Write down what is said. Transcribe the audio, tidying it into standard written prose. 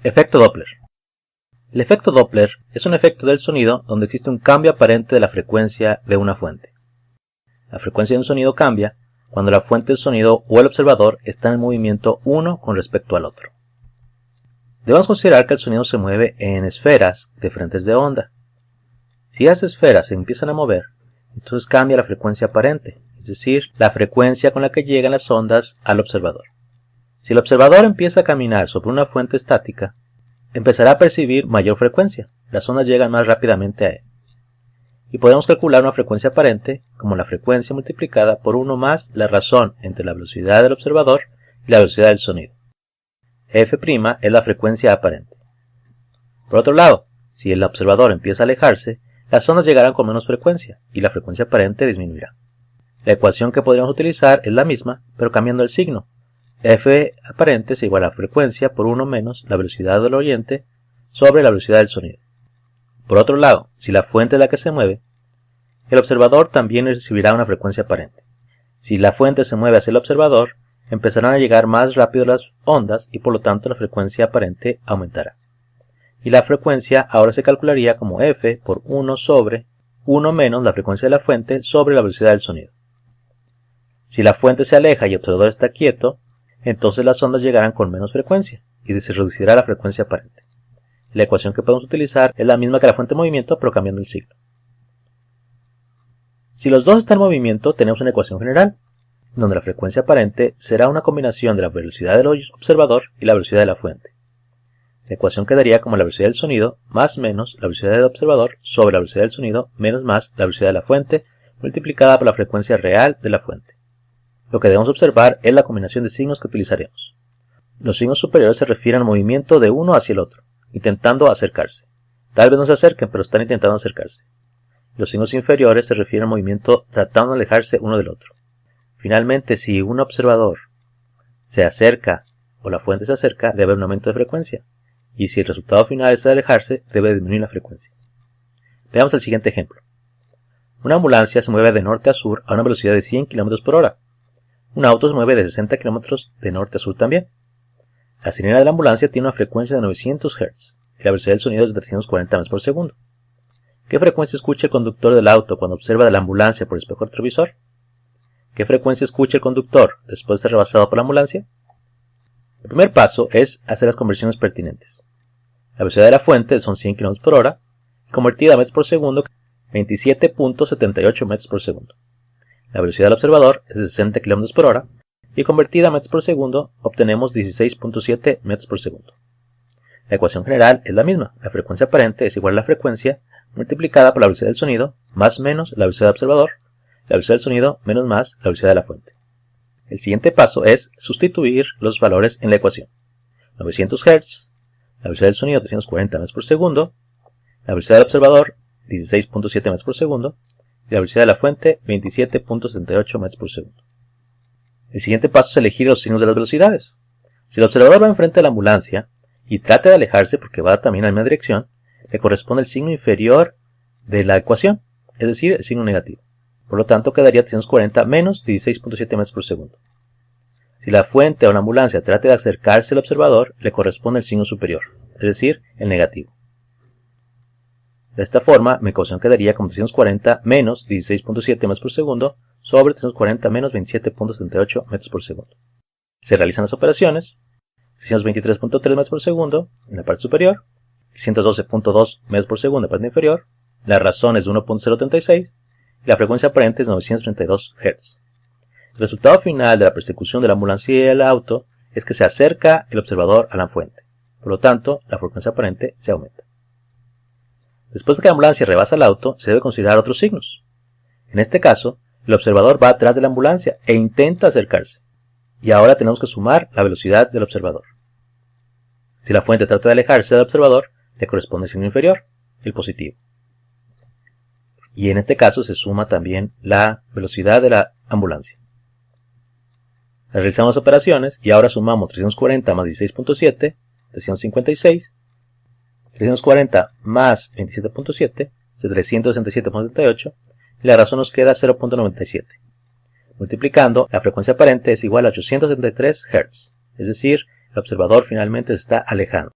Efecto Doppler. El efecto Doppler es un efecto del sonido donde existe un cambio aparente de la frecuencia de una fuente. La frecuencia de un sonido cambia cuando la fuente del sonido o el observador están en movimiento uno con respecto al otro. Debemos considerar que el sonido se mueve en esferas de frentes de onda. Si las esferas se empiezan a mover, entonces cambia la frecuencia aparente, es decir, la frecuencia con la que llegan las ondas al observador. Si el observador empieza a caminar sobre una fuente estática, empezará a percibir mayor frecuencia, las ondas llegan más rápidamente a él. Y podemos calcular una frecuencia aparente como la frecuencia multiplicada por 1 más la razón entre la velocidad del observador y la velocidad del sonido. F' es la frecuencia aparente. Por otro lado, si el observador empieza a alejarse, las ondas llegarán con menos frecuencia y la frecuencia aparente disminuirá. La ecuación que podríamos utilizar es la misma, pero cambiando el signo. F aparente es igual a frecuencia por 1 menos la velocidad del oyente sobre la velocidad del sonido. Por otro lado, si la fuente es la que se mueve, el observador también recibirá una frecuencia aparente. Si la fuente se mueve hacia el observador, empezarán a llegar más rápido las ondas y por lo tanto la frecuencia aparente aumentará. Y la frecuencia ahora se calcularía como F por 1 sobre 1 menos la frecuencia de la fuente sobre la velocidad del sonido. Si la fuente se aleja y el observador está quieto, entonces las ondas llegarán con menos frecuencia y se reducirá la frecuencia aparente. La ecuación que podemos utilizar es la misma que la fuente en movimiento, pero cambiando el signo. Si los dos están en movimiento, tenemos una ecuación general, donde la frecuencia aparente será una combinación de la velocidad del observador y la velocidad de la fuente. La ecuación quedaría como la velocidad del sonido más menos la velocidad del observador sobre la velocidad del sonido menos más la velocidad de la fuente multiplicada por la frecuencia real de la fuente. Lo que debemos observar es la combinación de signos que utilizaremos. Los signos superiores se refieren al movimiento de uno hacia el otro, intentando acercarse. Tal vez no se acerquen, pero están intentando acercarse. Los signos inferiores se refieren al movimiento tratando de alejarse uno del otro. Finalmente, si un observador se acerca o la fuente se acerca, debe haber un aumento de frecuencia. Y si el resultado final es alejarse, debe disminuir la frecuencia. Veamos el siguiente ejemplo. Una ambulancia se mueve de norte a sur a una velocidad de 100 km por hora. Un auto se mueve de 60 km de norte a sur también. La sirena de la ambulancia tiene una frecuencia de 900 Hz y la velocidad del sonido es de 340 metros por segundo. ¿Qué frecuencia escucha el conductor del auto cuando observa de la ambulancia por el espejo retrovisor? ¿Qué frecuencia escucha el conductor después de ser rebasado por la ambulancia? El primer paso es hacer las conversiones pertinentes. La velocidad de la fuente son 100 km por hora, convertida a metros por segundo, 27.78 metros por segundo. La velocidad del observador es de 60 km por hora, y convertida a metros por segundo, obtenemos 16.7 metros por segundo. La ecuación general es la misma. La frecuencia aparente es igual a la frecuencia multiplicada por la velocidad del sonido, más menos la velocidad del observador, la velocidad del sonido menos más la velocidad de la fuente. El siguiente paso es sustituir los valores en la ecuación. 900 Hz, la velocidad del sonido 340 metros por segundo, la velocidad del observador 16.7 metros por segundo y la velocidad de la fuente 27.78 metros por segundo. El siguiente paso es elegir los signos de las velocidades. Si el observador va enfrente de la ambulancia y trata de alejarse porque va también a la misma dirección, le corresponde el signo inferior de la ecuación, es decir, el signo negativo. Por lo tanto, quedaría 340 menos 16.7 metros por segundo. Si la fuente o la ambulancia trata de acercarse al observador, le corresponde el signo superior, es decir, el negativo. De esta forma, mi ecuación quedaría como 340 menos 16.7 metros por segundo sobre 340 menos 27.78 metros por segundo. Se realizan las operaciones. 623.3 metros por segundo en la parte superior, 612.2 metros por segundo en la parte inferior, la razón es de 1.036 y la frecuencia aparente es 932 Hz. El resultado final de la persecución de la ambulancia y el auto es que se acerca el observador a la fuente. Por lo tanto, la frecuencia aparente se aumenta. Después de que la ambulancia rebasa el auto, se debe considerar otros signos. En este caso, el observador va atrás de la ambulancia e intenta acercarse. Y ahora tenemos que sumar la velocidad del observador. Si la fuente trata de alejarse del observador, le corresponde el signo inferior, el positivo. Y en este caso se suma también la velocidad de la ambulancia. Realizamos las operaciones y ahora sumamos 340 más 16.7, 356, 340 más 27.7, 367.78, y la razón nos queda 0.97. Multiplicando, la frecuencia aparente es igual a 873 Hz, es decir, el observador finalmente se está alejando.